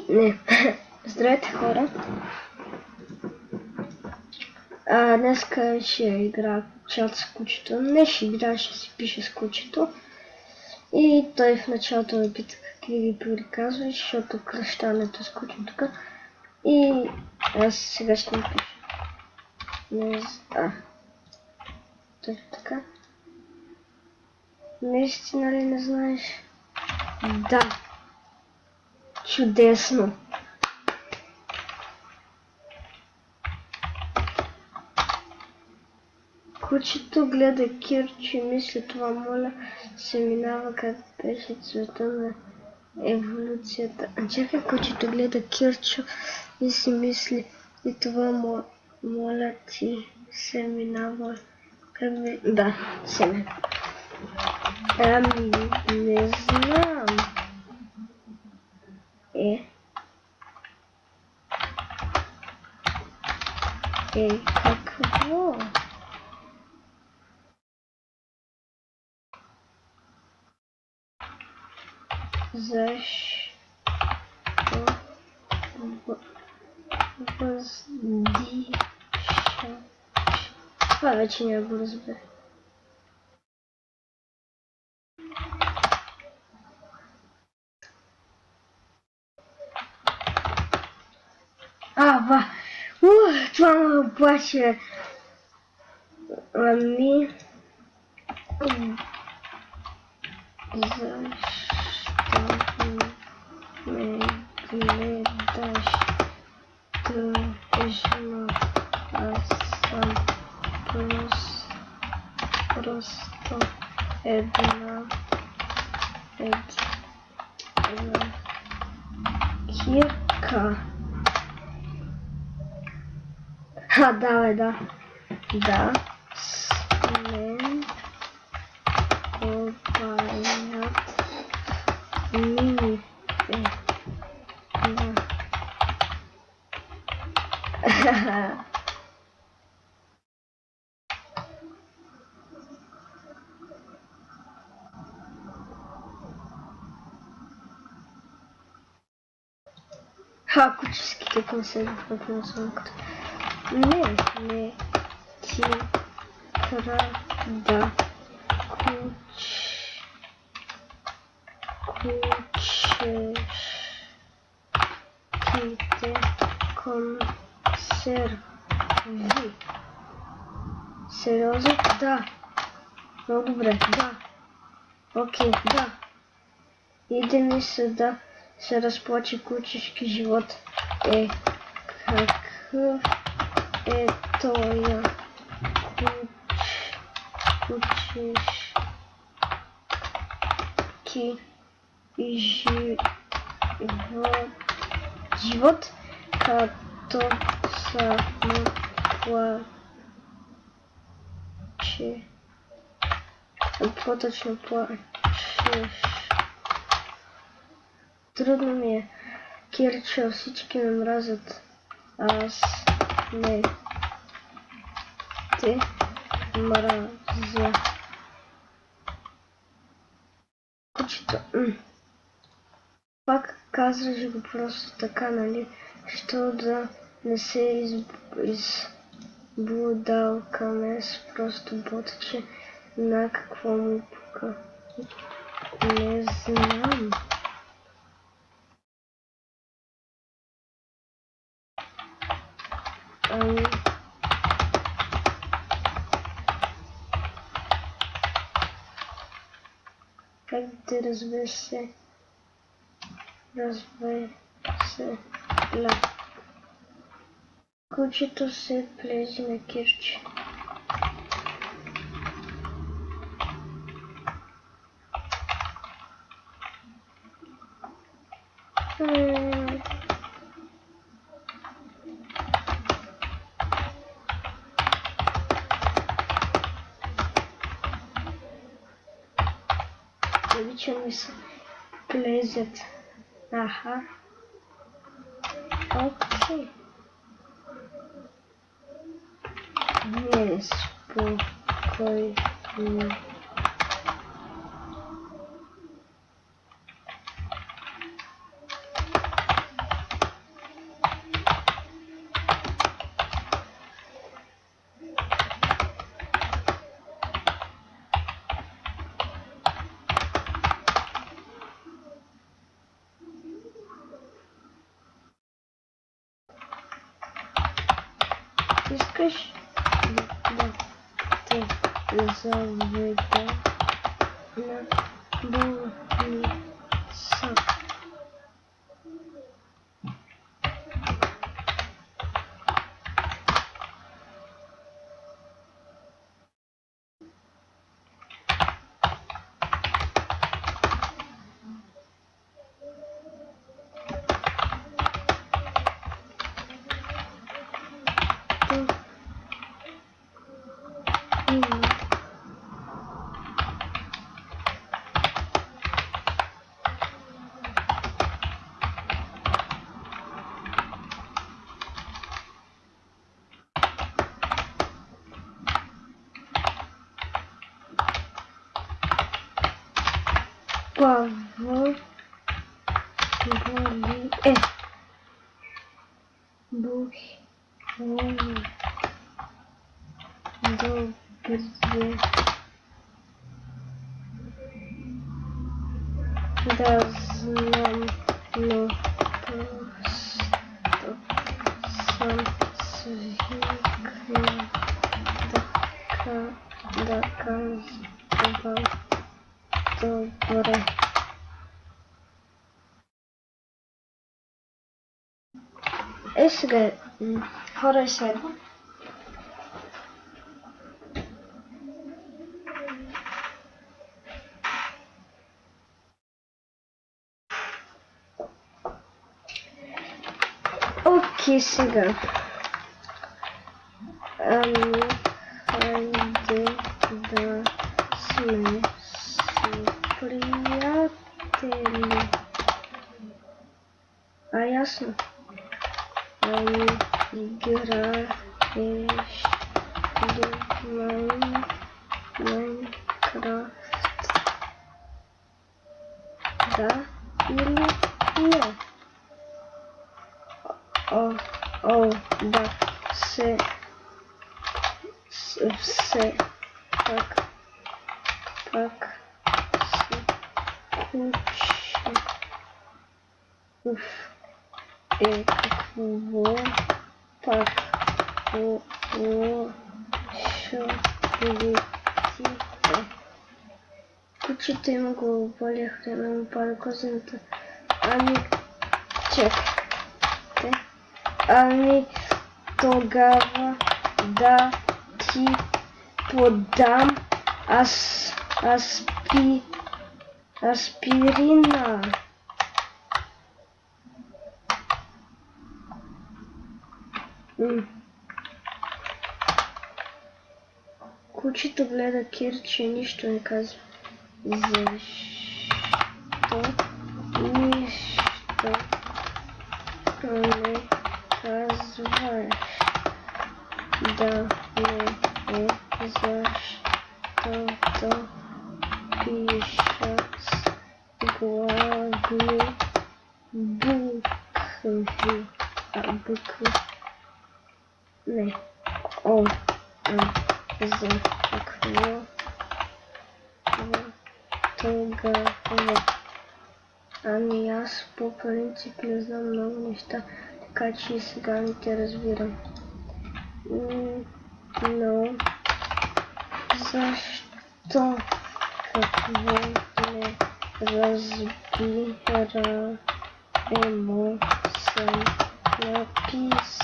Не. Здравейте, хора. Днеска ще игра чат с кучето. Не ще игра, ще си пише с кучето. И той в началото ме пита какви ви приказваш, защото кръщането с кучето тук. И аз сега ще ми пиша. Точно така. Наистина ли не знаеш? Да. Чудесно. Кучето гледа Кирчо и мисли, това моля се минава как беше цвета на еволюцията. Чакай, кучето гледа Кирчо и си мисли, и това моля ти се минава как бе... Да, семе. Не знам. Какво? Защо въздиша? Това вече не го разбера. Това ме оплаши. Защо ме гледаш тъжно? Аз съм просто една кирка. Да. Да, с мен копаят мините. Да. Куческите консерви в насонката. Не ти крада кучешките консерви. Сериозно? Да. Много добре, да. Окей, да. Иде ми се да се разплаче кучешки живот. Какъв е тоя кучешки живот, като само плаче. По-точно плачеш. Трудно ми е. Кирчо, всички ме мразят. Аз не те мразя. Кучето. Пак казваш го просто така, нали? Що да не се избудалкаме с просто ботче на какво му пука. Не знам. Как да разбере се? Кучето се плези на Кирчо. Обичам ми се плезят. Окей. Не, спокойно. Искаш да те заведа на болница? Павел боли Бухи добре да знам, но просто съм свикнал да казвам добре. Сега хора сега. Окей, сега. Хайде да сме си приятели. Ясно. Играеш ли Майнкрафт? Да или не? Да, все пак се учи. Какво пак лошо Кучето има главоболие, храна му пада козината. Чакайте. Тогава да ти подам аспирина. Кучето гледа Кирчо и нищо не казва. Защо нищо не казваш? Да не защото пишат главни букви. Букви. Не. За какво тогава? Аз по принцип не знам много неща, така че и сега не те разбирам. Но защо? Какво не разбира емо съм написал.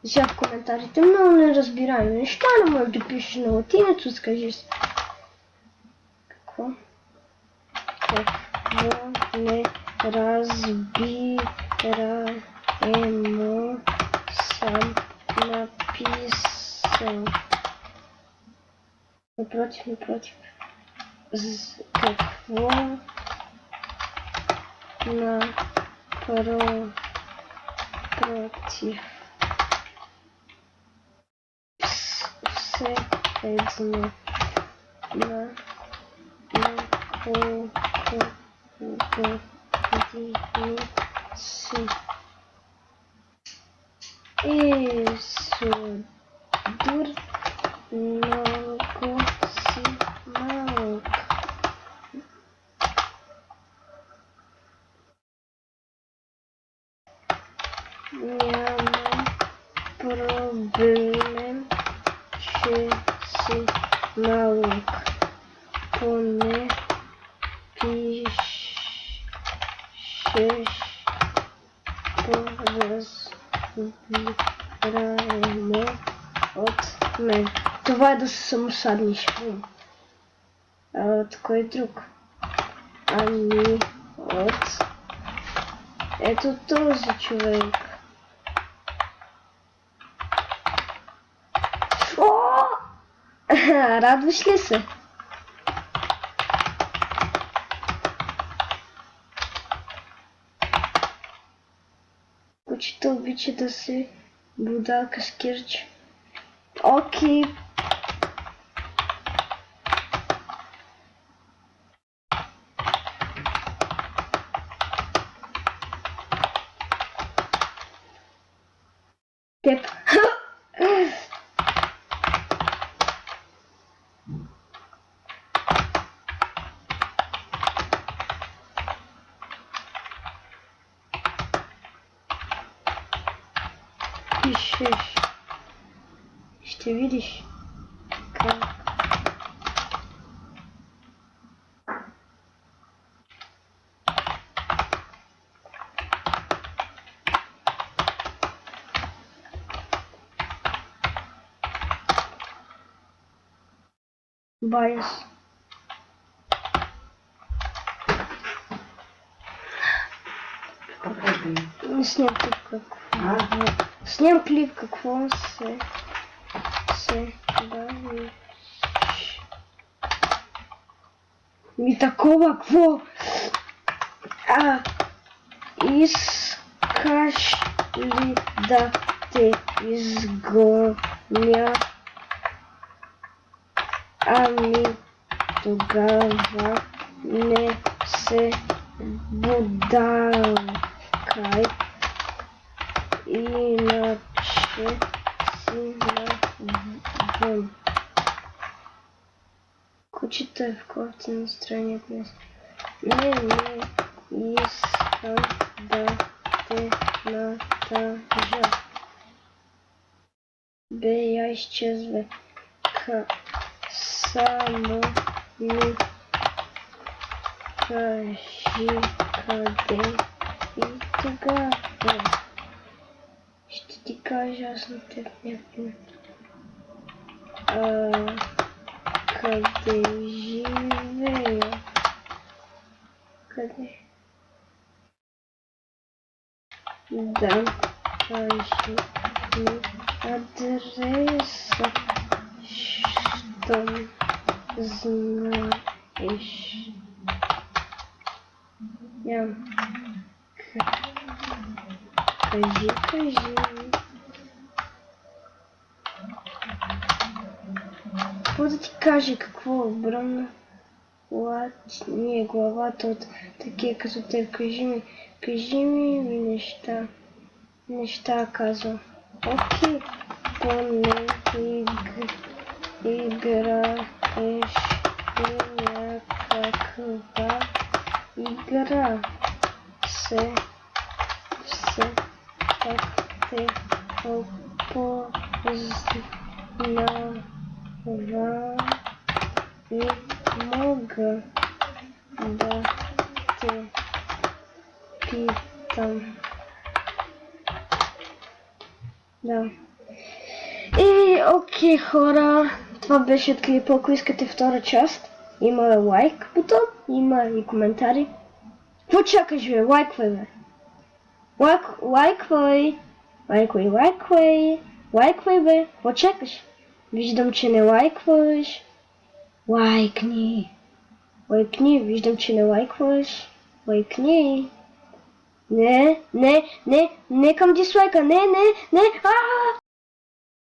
Сега в коментарите много неразбираеми неща, не можеш да пишеш на латинец, скажи си. Какво не разбира емо съм написал. Напротив. Какво напротив. Все едно на колко години си. Сур много си малък. Няма проблем, че си малък. Поне пишеш по-разбираемо от мен. Това е да се самосадниш. От кой друг? Ами от ето този човек. О! Радваш ли се? Кучето обича да се будалка с кирч. Окей. Теб. Пишеш. Ще видиш как. Bias. Снял клип какво. Снял клип какво се бавиш. Ми такова какво? Искаш ли да те изгоня? Ами тогава не се будалкай, иначе си навън. Кучето е в кофти настроение днес. Не искам да те натъжа. Бе, я изчезвай. Само ми кажи къде и тогава ще ти кажа аз на теб някакви. Къде живея? Къде? Да, кажи ми адреса. Щом знаеш. Кажи ми. Какво да ти каже, какво е огромна главата от такива като теб. Кажи ми неща казвам. Окей, поне играеш ли някаква игра? Все пак те опознавам и мога да те питам. Да. И окей, хора, това беше от клипа. Ако искате втора част, има лайк бутон, има и коментари. Какво чакаш, бе? Лайквай, бе! Лайквай, бе! Какво чакаш? Виждам, че не лайкваш. Лайкни, виждам, че не лайкваш. Лайкни. Не към дислайка, не!